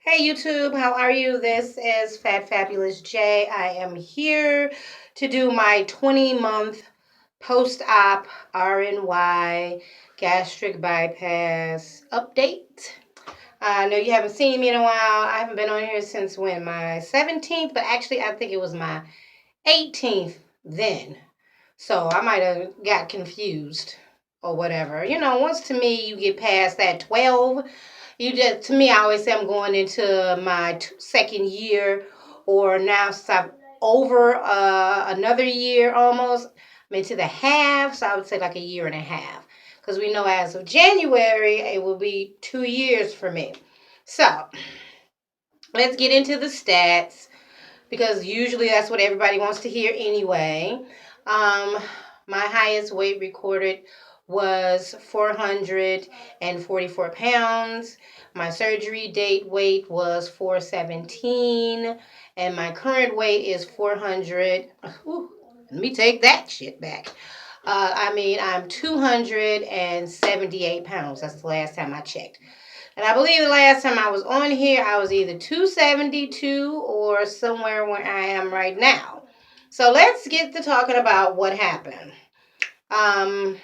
Hey YouTube, how are you? This is Fat Fabulous J. I am here to do my 20-month post-op RNY gastric bypass update. I know you haven't seen me in a while. I haven't been on here since when? My 17th, but actually I think it was my 18th then. So I might have got confused or whatever. Once to me you get past that 12, to me, I always say I'm going into my second year, or now since I'm over another year almost, I'm into the half, so I would say like a year and a half. Because we know as of January, it will be 2 years for me. So let's get into the stats, because usually that's what everybody wants to hear anyway. Um, my highest weight recorded was 444 pounds. My surgery date weight was 417, and my current weight is 400. Ooh, let me take that shit back. I'm 278 pounds. That's the last time I checked. And I believe the last time I was on here, I was either 272 or somewhere where I am right now. So let's get to talking about what happened. Um,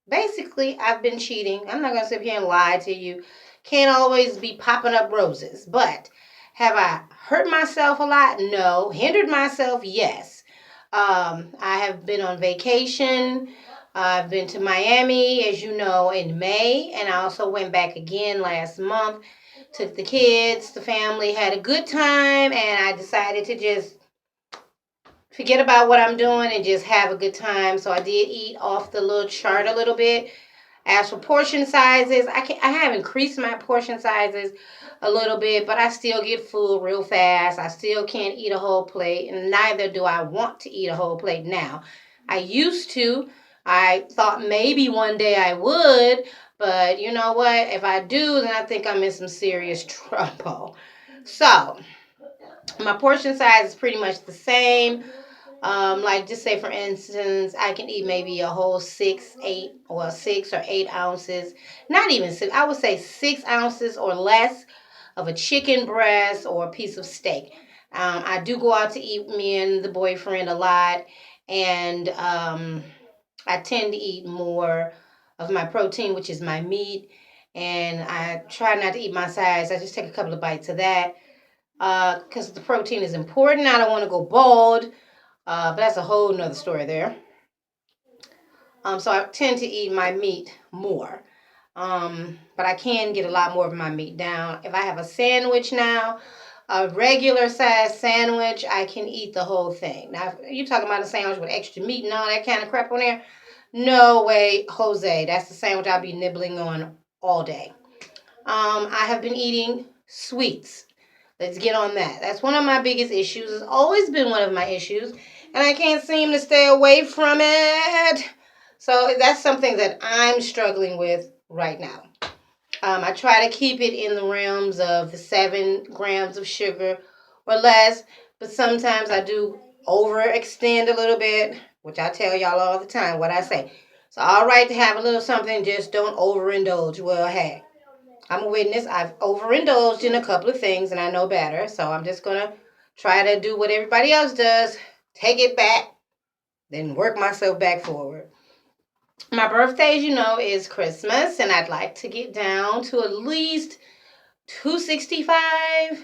Basically, I've been cheating. I'm not going to sit here and lie to you. Can't always be popping up roses. But have I hurt myself a lot? No. Hindered myself? Yes. I have been on vacation. I've been to Miami, as you know, in May, and I also went back again last month. Took the kids, the family, had a good time, and I decided to just forget about what I'm doing and just have a good time. So I did eat off the little chart a little bit. As for portion sizes, I have increased my portion sizes a little bit, but I still get full real fast. I still can't eat a whole plate, and neither do I want to eat a whole plate now. I used to. I thought maybe one day I would, but you know what? If I do, then I think I'm in some serious trouble. So, my portion size is pretty much the same. Like just say for instance, I can eat maybe a whole 6 or 8 ounces. Not even six. I would say 6 ounces or less of a chicken breast or a piece of steak. I do go out to eat with me and the boyfriend a lot, and I tend to eat more of my protein, which is my meat, and I try not to eat my sides. I just take a couple of bites of that because the protein is important. I don't want to go bald, but that's a whole nother story there. So I tend to eat my meat more. But I can get a lot more of my meat down. If I have a sandwich now, a regular size sandwich, I can eat the whole thing. Now, if you're talking about a sandwich with extra meat and all that kind of crap on there, no way, Jose. That's the sandwich I'll be nibbling on all day. I have been eating sweets. Let's get on that. That's one of my biggest issues. It's always been one of my issues, and I can't seem to stay away from it. So that's something that I'm struggling with right now. I try to keep it in the realms of the 7 grams of sugar or less, but sometimes I do overextend a little bit, which I tell y'all all the time what I say. It's all right to have a little something, just don't overindulge. Well, hey, I'm a witness. I've overindulged in a couple of things and I know better. So I'm just going to try to do what everybody else does, take it back, then work myself back forward. My birthday, as you know, is Christmas, and I'd like to get down to at least 265.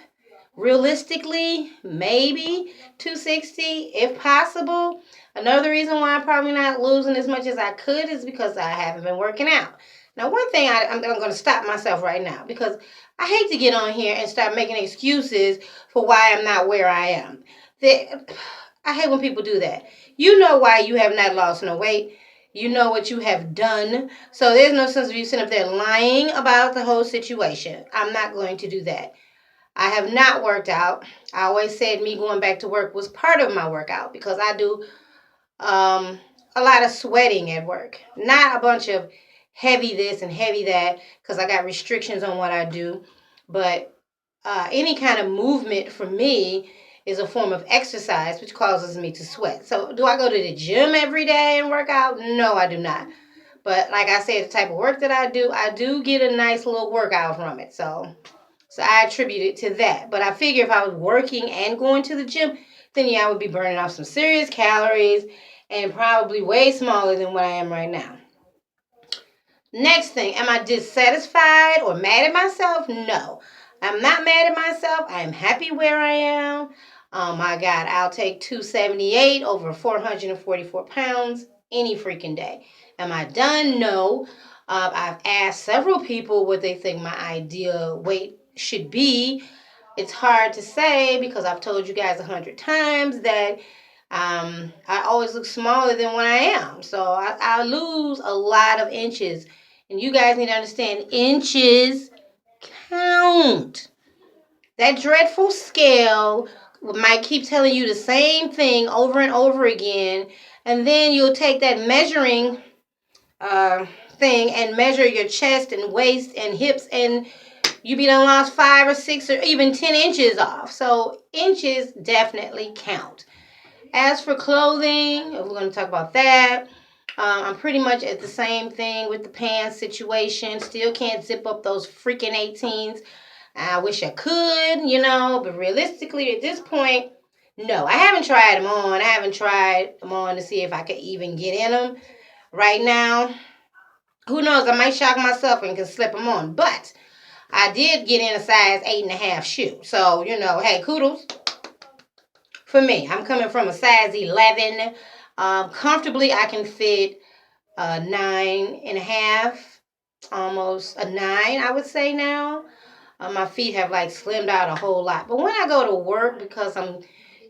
Realistically, maybe 260 if possible. Another reason why I'm probably not losing as much as I could is because I haven't been working out. Now, one thing I'm going to stop myself right now, because I hate to get on here and start making excuses for why I'm not where I am. I hate when people do that. You know why you have not lost no weight. You know what you have done. So there's no sense of you sitting up there lying about the whole situation. I'm not going to do that. I have not worked out. I always said me going back to work was part of my workout because I do a lot of sweating at work. Not a bunch of heavy this and heavy that because I got restrictions on what I do. But any kind of movement for me is a form of exercise, which causes me to sweat. So do I go to the gym every day and work out? No, I do not. But like I said, the type of work that I do get a nice little workout from it. So So I attribute it to that. But I figure if I was working and going to the gym, then yeah, I would be burning off some serious calories and probably way smaller than what I am right now. Next thing, am I dissatisfied or mad at myself? No. I'm not mad at myself. I am happy where I am. Oh my God, I'll take 278 over 444 pounds any freaking day. Am I done? No. I've asked several people what they think my ideal weight should be. It's hard to say because I've told you guys 100 times that I always look smaller than what I am. So I lose a lot of inches. And you guys need to understand inches count. That dreadful scale might keep telling you the same thing over and over again. And then you'll take that measuring uh, thing and measure your chest and waist and hips, and you be done lost 5 or 6 or even 10 inches off. So inches definitely count. As for clothing, we're going to talk about that. I'm pretty much at the same thing with the pants situation. Still can't zip up those freaking 18s. I wish I could, but realistically at this point, no. I haven't tried them on. I haven't tried them on to see if I could even get in them right now. Who knows? I might shock myself and can slip them on. But I did get in a size 8.5 shoe. So, hey, kudos for me. I'm coming from a size 11. Comfortably, I can fit a 9.5, almost a 9, I would say now. My feet have like slimmed out a whole lot. But when I go to work, because I'm,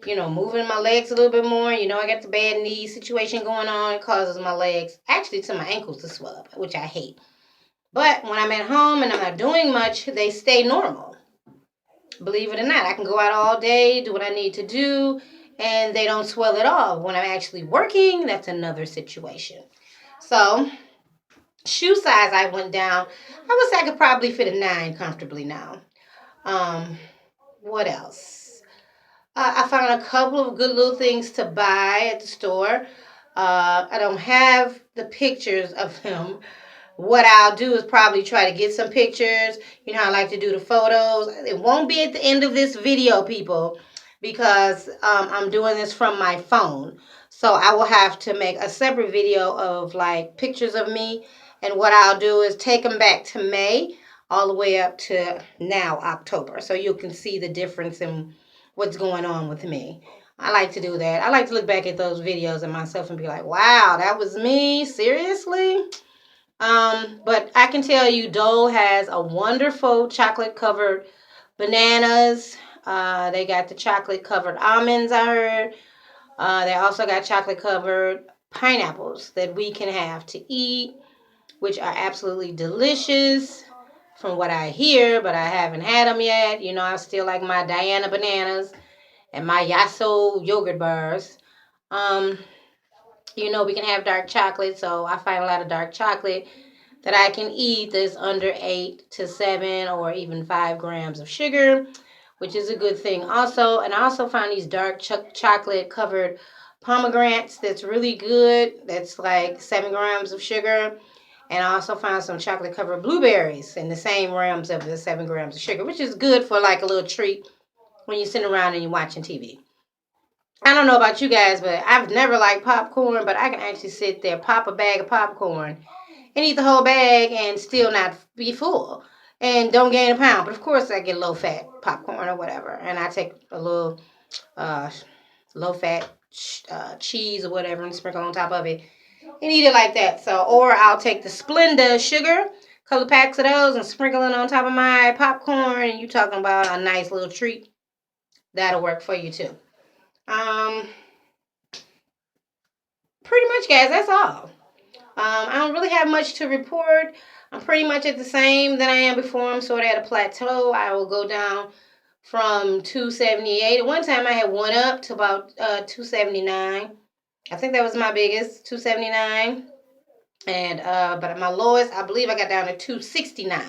moving my legs a little bit more, I got the bad knee situation going on. It causes my legs, actually to my ankles, to swell up, which I hate. But when I'm at home and I'm not doing much, they stay normal. Believe it or not, I can go out all day, do what I need to do, and they don't swell at all. When I'm actually working, that's another situation. So, shoe size, I went down. I would say I could probably fit a 9 comfortably now. What else? I found a couple of good little things to buy at the store. I don't have the pictures of them. What I'll do is probably try to get some pictures. I like to do the photos. It won't be at the end of this video, people, because I'm doing this from my phone. So I will have to make a separate video of like pictures of me. And what I'll do is take them back to May all the way up to now, October. So you can see the difference in what's going on with me. I like to do that. I like to look back at those videos of myself and be like, wow, that was me? Seriously? But I can tell you Dole has a wonderful chocolate covered bananas. They got the chocolate covered almonds, I heard. They also got chocolate covered pineapples that we can have to eat, which are absolutely delicious from what I hear, but I haven't had them yet. I still like my Diana bananas and my Yasso yogurt bars. We can have dark chocolate, so I find a lot of dark chocolate that I can eat that's under 8 to 7 or even 5 grams of sugar, which is a good thing also. And I also find these dark chocolate covered pomegranates that's really good. That's like 7 grams of sugar. And I also found some chocolate covered blueberries in the same realms of the 7 grams of sugar, which is good for like a little treat when you're sitting around and you're watching TV. I don't know about you guys, but I've never liked popcorn, but I can actually sit there, pop a bag of popcorn, and eat the whole bag and still not be full and don't gain a pound. But of course, I get low fat popcorn or whatever, and I take a little uh, low fat cheese or whatever and sprinkle on top of it and eat it like that. So, or I'll take the Splenda sugar, couple packs of those, and sprinkle it on top of my popcorn. And you talking about a nice little treat? That'll work for you too. Um, Pretty much, guys. That's all. I don't really have much to report. I'm pretty much at the same that I am before. I'm sort of at a plateau. I will go down from 278. At one time, I had went up to about 279. I think that was my biggest, 279. And but at my lowest, I believe I got down to 269.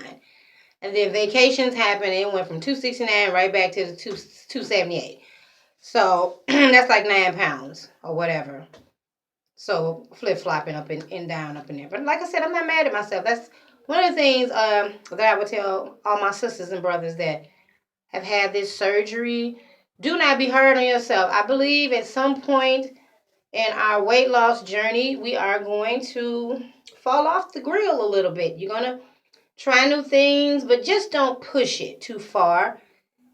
And then vacations happened. And it went from 269 right back to the 278. So that's like 9 pounds or whatever. So flip-flopping up and down up in there. But like I said, I'm not mad at myself. That's One of the things that I would tell all my sisters and brothers that have had this surgery, do not be hard on yourself. I believe at some point in our weight loss journey, we are going to fall off the grill a little bit. You're going to try new things, but just don't push it too far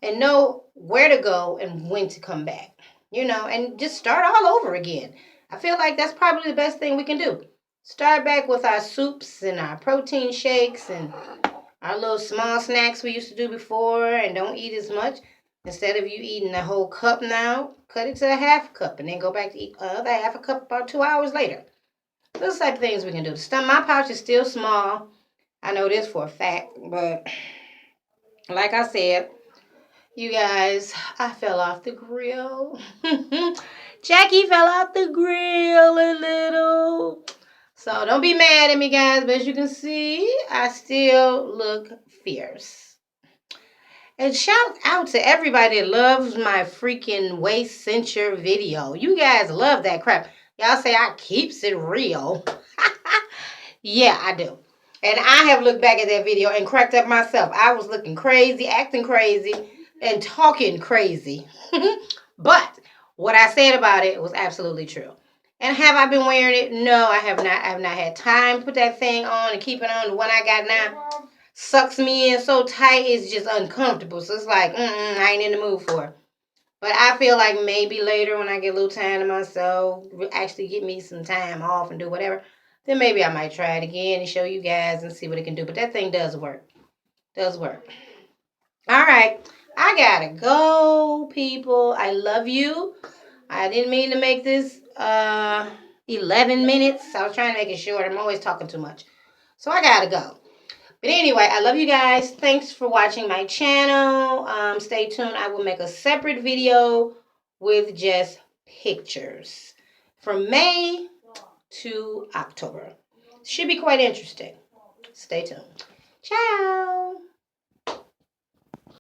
and know where to go and when to come back, and just start all over again. I feel like that's probably the best thing we can do. Start back with our soups and our protein shakes and our little small snacks we used to do before, and don't eat as much. Instead of you eating a whole cup now, cut it to a half cup and then go back to eat the other half a cup about 2 hours later. Those type of things we can do. My pouch is still small. I know this for a fact, but like I said, you guys, I fell off the grill. Jackie fell off the grill a little. So don't be mad at me, guys. But as you can see, I still look fierce. And shout out to everybody that loves my freaking waist cincher video. You guys love that crap. Y'all say I keeps it real. Yeah, I do. And I have looked back at that video and cracked up myself. I was looking crazy, acting crazy, and talking crazy. But what I said about it was absolutely true. And have I been wearing it? No, I have not. I have not had time to put that thing on and keep it on. The one I got now sucks me in so tight, it's just uncomfortable. So it's like, I ain't in the mood for it. But I feel like maybe later when I get a little time to myself, actually get me some time off and do whatever, then maybe I might try it again and show you guys and see what it can do. But that thing does work. Does work. All right. I gotta go, people. I love you. I didn't mean to make this 11 minutes. I was trying to make it short. I'm always talking too much. So I gotta go. But anyway, I love you guys. Thanks for watching my channel. Stay tuned. I will make a separate video with just pictures from May to October. Should be quite interesting. Stay tuned. Ciao.